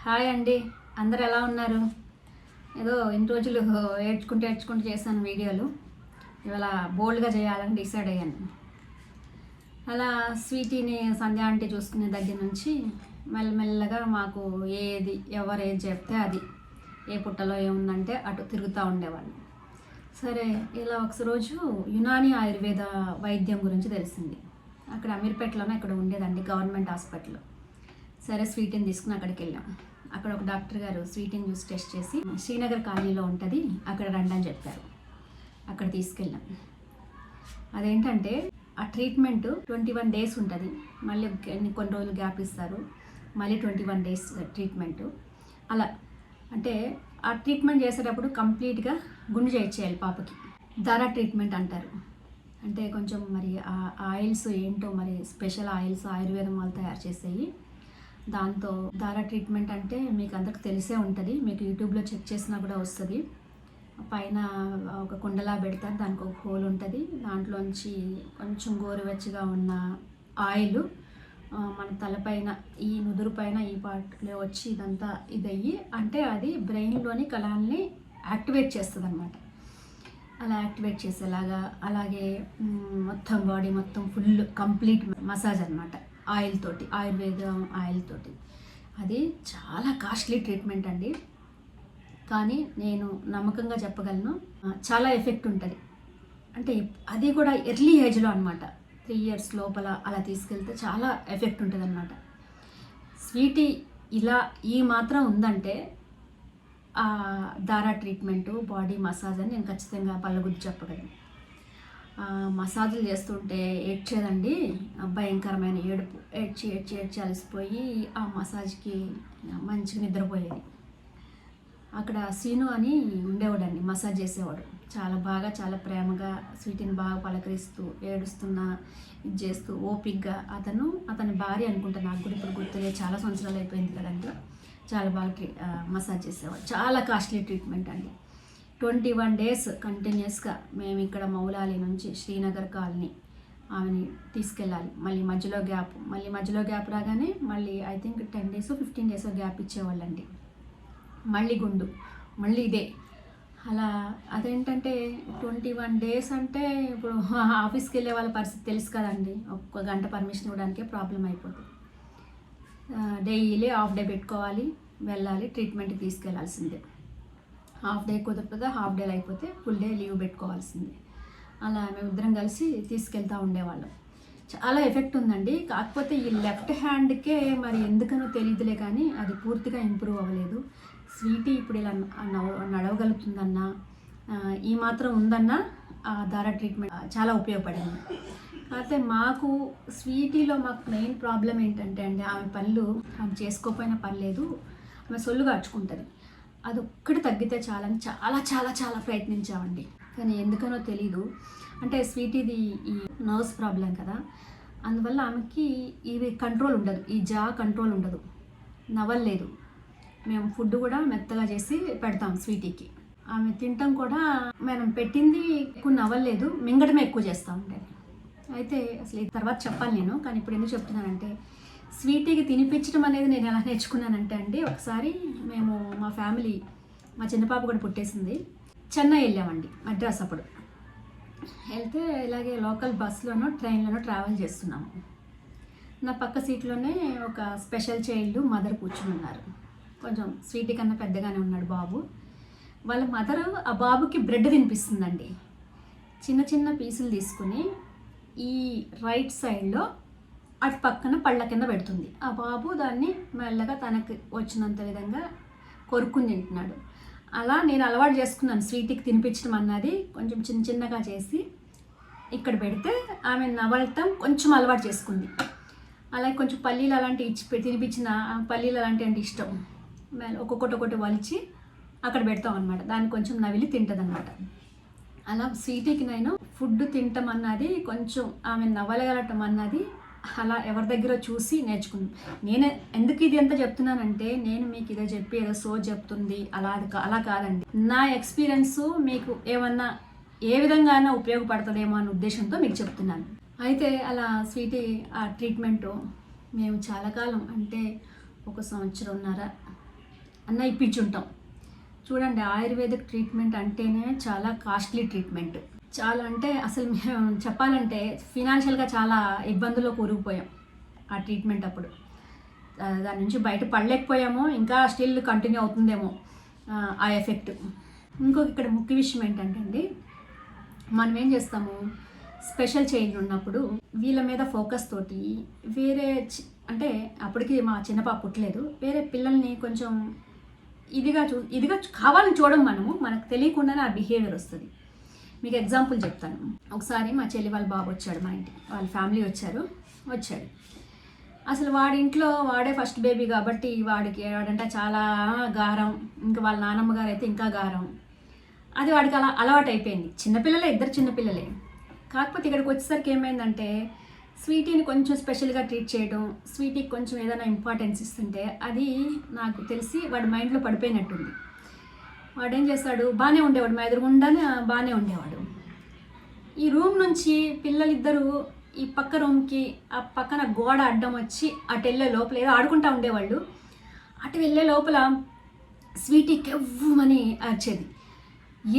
Hi అండి. అందరు ఎలా ఉన్నారు? ఏదో ఇన్ని రోజులు ఏడ్చుకుంటూ చేశాను వీడియోలు. ఇవాళ బోల్డ్గా చేయాలని డిసైడ్ అయ్యాను. అలా స్వీటీని సంధ్య ఆంటీ చూసుకునే దగ్గర నుంచి మెల్లమెల్లగా మాకు ఎవరు ఏది చెప్తే అది, ఏ పుట్టలో ఏముందంటే అటు తిరుగుతూ ఉండేవాళ్ళు. సరే, ఇలా ఒకరోజు యునాని ఆయుర్వేద వైద్యం గురించి తెలిసింది. అక్కడ అమీర్పేటలోనే ఇక్కడ ఉండేదండి, గవర్నమెంట్ హాస్పిటల్. సరే, స్వీటీని తీసుకుని అక్కడికి వెళ్ళాం. అక్కడ ఒక డాక్టర్ గారు స్వీటీని చూసి టెస్ట్ చేసి శ్రీనగర్ కాలనీలో ఉంటుంది, అక్కడ రండి అని చెప్పారు. అక్కడ తీసుకెళ్ళాం. అదేంటంటే ఆ ట్రీట్మెంట్ 21 days ఉంటుంది. మళ్ళీ కొన్ని రోజులు గ్యాప్ ఇస్తారు, మళ్ళీ 21 days ట్రీట్మెంట్. అలా అంటే ఆ ట్రీట్మెంట్ చేసేటప్పుడు కంప్లీట్గా గుండు చేయించేయాలి పాపకి. ధారా ట్రీట్మెంట్ అంటారు. అంటే కొంచెం మరి ఆ ఆయిల్స్ ఏంటో, మరి స్పెషల్ ఆయిల్స్ ఆయుర్వేదం వాళ్ళు తయారు చేసేవి. దాంతో ధారా ట్రీట్మెంట్ అంటే మీకు అందరికి తెలిసే ఉంటుంది, మీకు యూట్యూబ్లో చెక్ చేసినా కూడా వస్తుంది. పైన ఒక కుండలా పెడతారు, దానికి ఒక హోల్ ఉంటుంది. దాంట్లోంచి కొంచెం గోరువెచ్చగా ఉన్న ఆయిల్ మన తలపైన, ఈ నుదురు పైన ఈ పార్ట్లో వచ్చి ఇదంతా ఇదయ్యి, అంటే అది బ్రెయిన్లోని కణాలని యాక్టివేట్ చేస్తుంది అన్నమాట. అలా యాక్టివేట్ చేసేలాగా, అలాగే మొత్తం బాడీ మొత్తం ఫుల్ కంప్లీట్ మసాజ్ అనమాట ఆయిల్ తోటి, ఆయుర్వేదం ఆయిల్ తోటి. అది చాలా కాస్ట్లీ ట్రీట్మెంట్ అండి, కానీ నేను నమ్మకంగా చెప్పగలను చాలా ఎఫెక్ట్ ఉంటుంది. అంటే అది కూడా ఎర్లీ ఏజ్లో అనమాట, 3 years లోపల అలా తీసుకెళ్తే చాలా ఎఫెక్ట్ ఉంటుంది అనమాట. స్వీటీ ఇలా ఈ మాత్రం ఉందంటే ధారా ట్రీట్మెంటు, బాడీ మసాజ్ అని నేను ఖచ్చితంగా పళ్ళగుద్ది చెప్పగలను. మసాజులు చేస్తుంటే ఏడ్చేదండి, భయంకరమైన ఏడుపు. ఏడ్చి అలసిపోయి ఆ మసాజ్కి మంచిగా నిద్రపోయేది. అక్కడ సీను అని ఉండేవాడండి, మసాజ్ చేసేవాడు. చాలా ప్రేమగా స్వీటీని బాగా పలకరిస్తూ, ఏడుస్తున్నా ఇది చేస్తూ ఓపిక్గా. అతని భార్య అనుకుంటా, నాకు కూడా ఇప్పుడు గుర్తులే, చాలా సంవత్సరాలు అయిపోయింది కదండి. చాలా బాగా మసాజ్ చేసేవాడు. చాలా కాస్ట్లీ ట్రీట్మెంట్ అండి. 21 days కంటిన్యూస్గా మేము ఇక్కడ మౌలాలి నుంచి శ్రీనగర్ కాలనీ ఆమెని తీసుకెళ్ళాలి. మళ్ళీ మధ్యలో గ్యాప్ రాగానే మళ్ళీ I think 10 days 15 days gap ఇచ్చేవాళ్ళండి. మళ్ళీ గుండు, మళ్ళీ ఇదే. అలా అదేంటంటే 21 days అంటే ఇప్పుడు ఆఫీస్కి వెళ్ళే వాళ్ళ పరిస్థితి తెలుసు కదండి, 1 గంట పర్మిషన్ ఇవ్వడానికే ప్రాబ్లం అయిపోతుంది. డైలీ హాఫ్ డే పెట్టుకోవాలి, వెళ్ళాలి, ట్రీట్మెంట్కి తీసుకెళ్లాల్సిందే. హాఫ్ డే కుదరకపోతే హాఫ్ డేలు అయిపోతే ఫుల్ డే లీవ్ పెట్టుకోవాల్సిందే. అలా మేమిద్దరం కలిసి తీసుకెళ్తూ ఉండేవాళ్ళం. చాలా ఎఫెక్ట్ ఉందండి. కాకపోతే ఈ లెఫ్ట్ హ్యాండ్కే మరి ఎందుకనో తెలియదులే, కానీ అది పూర్తిగా ఇంప్రూవ్ అవ్వలేదు. స్వీటీ ఇప్పుడు ఇలా నడవగలుగుతుందన్నా, ఈ మాత్రం ఉందన్నా ధారా ట్రీట్మెంట్ చాలా ఉపయోగపడింది. అయితే మాకు స్వీటీలో మెయిన్ ప్రాబ్లం ఏంటంటే అండి, ఆమె చేసుకోకపోయినా పర్లేదు, ఆమె సొల్లు కాచుకుంటుంది. అది ఒక్కటి తగ్గితే చాలని చాలా ప్రయత్నించామండి, కానీ ఎందుకనో తెలీదు. అంటే స్వీటీది ఈ నర్వ్స్ ప్రాబ్లం కదా, అందువల్ల ఆమెకి ఇవి కంట్రోల్ ఉండదు, ఈ జా కంట్రోల్ ఉండదు, నవ్వలేదు. మేము ఫుడ్ కూడా మెత్తగా చేసి పెడతాం స్వీటీకి. ఆమె తినటం కూడా మనం పెట్టింది ఎక్కువ నవ్వలేదు, మింగటమే ఎక్కువ చేస్తూ ఉండేది. అయితే అసలు ఈ తర్వాత చెప్పాలి నేను, కానీ ఇప్పుడు ఎందుకు చెప్తున్నానంటే, స్వీటీకి తినిపించడం అనేది నేను ఎలా నేర్చుకున్నానంటే అండి, ఒకసారి మేము మా ఫ్యామిలీ, మా చిన్న పాప కూడా పుట్టేసింది, చెన్నై వెళ్ళామండి, మద్రాస్. అప్పుడు వెళ్తే ఇలాగే లోకల్ బస్సులోనో ట్రైన్లోనో ట్రావెల్ చేస్తున్నాము. నా పక్క సీట్లోనే ఒక స్పెషల్ చైల్డ్ మదర్ కూర్చుని ఉన్నారు. కొంచెం స్వీటీ కన్నా పెద్దగానే ఉన్నాడు బాబు. వాళ్ళ మదర్ ఆ బాబుకి బ్రెడ్ తినిపిస్తుందండి. చిన్న పీసులు తీసుకుని ఈ రైట్ సైడ్లో అటు పక్కన పళ్ళ కింద పెడుతుంది. ఆ బాబు దాన్ని మెల్లగా తనకు వచ్చినంత విధంగా కొరుక్కుని తింటున్నాడు. అలా నేను అలవాటు చేసుకున్నాను స్వీటీకి తినిపించడం అన్నది. కొంచెం చిన్నగా చేసి ఇక్కడ పెడితే ఆమె నవలటం కొంచెం అలవాటు చేసుకుంది. అలాగే కొంచెం పల్లీలు అలాంటివి తినిపించిన, పల్లీలు అలాంటివి అంటే ఇష్టం, ఒక్కొక్కటి వలిచి అక్కడ పెడతాం అనమాట. దాన్ని కొంచెం నవిలి తింటుంది అనమాట. అలా స్వీటీకి నేను ఫుడ్ తినటం అన్నది, కొంచెం ఆమె నవలగలటం అన్నది అలా ఎవరి దగ్గర చూసి నేర్చుకున్నాను. నేను ఎందుకు ఇది ఎంత చెప్తున్నానంటే, నేను మీకు ఇదే చెప్పి ఏదో చెప్తుంది అలా కాదండి. నా ఎక్స్పీరియన్స్ మీకు ఏమన్నా ఏ విధంగానైనా ఉపయోగపడుతుందేమో అనే ఉద్దేశంతో మీకు చెప్తున్నాను. అయితే అలా స్వీటీ ఆ ట్రీట్మెంటు మేము చాలా కాలం, అంటే 1 సంవత్సరంన్నర అన్న ఇప్పించుంటాం. చూడండి, ఆయుర్వేదిక్ ట్రీట్మెంట్ అంటేనే చాలా కాస్ట్లీ ట్రీట్మెంట్. చాలా అంటే అసలు మేము చెప్పాలంటే ఫినాన్షియల్గా చాలా ఇబ్బందుల్లో కూరుకుపోయాం ఆ ట్రీట్మెంట్ అప్పుడు. దాని నుంచి బయట పడలేకపోయాము, ఇంకా స్టిల్ కంటిన్యూ అవుతుందేమో ఆ ఎఫెక్ట్. ఇంకొక ఇక్కడ ముఖ్య విషయం ఏంటంటే అండి, మనం ఏం చేస్తాము, స్పెషల్ చేంజ్ ఉన్నప్పుడు వీళ్ళ మీద ఫోకస్ తోటి వేరే అంటే అప్పటికి మా చిన్న పాప పుట్టలేదు, వేరే పిల్లల్ని కొంచెం ఇదిగా కావాలని చూడడం, మనకు తెలియకుండానే ఆ బిహేవియర్ వస్తుంది. మీకు ఎగ్జాంపుల్ చెప్తాను. ఒకసారి మా చెల్లి వాళ్ళ బాబు వచ్చాడు, మా ఇంటి వాళ్ళ ఫ్యామిలీ వచ్చాడు. అసలు వాడి ఇంట్లో వాడే ఫస్ట్ బేబీ కాబట్టి వాడంటే చాలా గారం. ఇంకా వాళ్ళ నాన్నమ్మ గారు అయితే ఇంకా గారం. అది వాడికి అలా అలవాటు అయిపోయింది. చిన్నపిల్లలే, ఇద్దరు చిన్నపిల్లలే. కాకపోతే ఇక్కడికి వచ్చేసరికి ఏమైందంటే స్వీటీని కొంచెం స్పెషల్గా ట్రీట్ చేయడం, స్వీటీకి కొంచెం ఏదైనా ఇంపార్టెన్స్ ఇస్తుంటే అది నాకు తెలిసి వాడి మైండ్లో పడిపోయినట్టుంది. వాడు ఏం చేస్తాడు, బాగానే ఉండేవాడు, మా ఎదురుగుండానే బాగానే ఉండేవాడు. ఈ రూమ్ నుంచి పిల్లలిద్దరూ ఈ పక్క రూమ్కి ఆ పక్కన గోడ అడ్డం వచ్చి అటు వెళ్ళే లోపల ఏదో ఆడుకుంటూ ఉండేవాళ్ళు. అటు వెళ్ళే లోపల స్వీటీ కెవ్వమని వచ్చేది.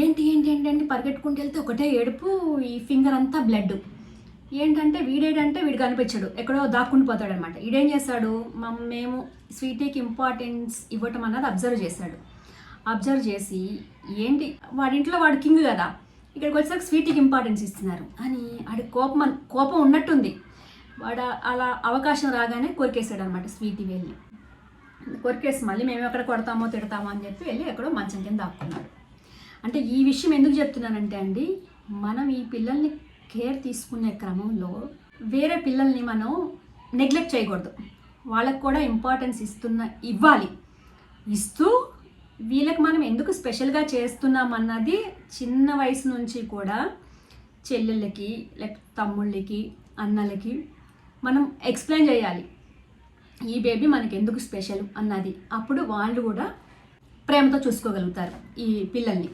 ఏంటి పరిగెట్టుకుంటూ వెళ్తే ఒకటే ఏడుపు, ఈ ఫింగర్ అంతా బ్లడ్. ఏంటంటే వీడు కనిపించాడు, ఎక్కడో దాక్కుండి పోతాడు అనమాట. వీడేం చేస్తాడు, మేము స్వీటీకి ఇంపార్టెన్స్ ఇవ్వటం అన్నది అబ్జర్వ్ చేసి ఏంటి వాడింట్లో వాడు కింగ్ కదా, ఇక్కడికి వచ్చేసరికి స్వీటీకి ఇంపార్టెన్స్ ఇస్తున్నారు అని ఆడి కోపం ఉన్నట్టుంది. వాడు అలా అవకాశం రాగానే కొరికేసాడు అనమాట. స్వీటీ వెళ్ళి కొరికేసి మళ్ళీ మేము ఎక్కడ కొడతామో తిడతామో అని చెప్పి వెళ్ళి ఎక్కడో మంచం కింద దాక్కున్నాడు. అంటే ఈ విషయం ఎందుకు చెప్తున్నానంటే అండి, మనం ఈ పిల్లల్ని కేర్ తీసుకునే క్రమంలో వేరే పిల్లల్ని మనం నెగ్లెక్ట్ చేయకూడదు. వాళ్ళకు కూడా ఇంపార్టెన్స్ ఇవ్వాలి. ఇస్తూ వీళ్ళకి మనం ఎందుకు స్పెషల్గా చేస్తున్నాం అన్నది చిన్న వయసు నుంచి కూడా చెల్లెళ్ళకి, లేకపోతే తమ్ముళ్ళకి, అన్నలకి మనం ఎక్స్ప్లెయిన్ చేయాలి, ఈ బేబీ మనకి ఎందుకు స్పెషల్ అన్నది. అప్పుడు వాళ్ళు కూడా ప్రేమతో చూసుకోగలుగుతారు ఈ పిల్లల్ని.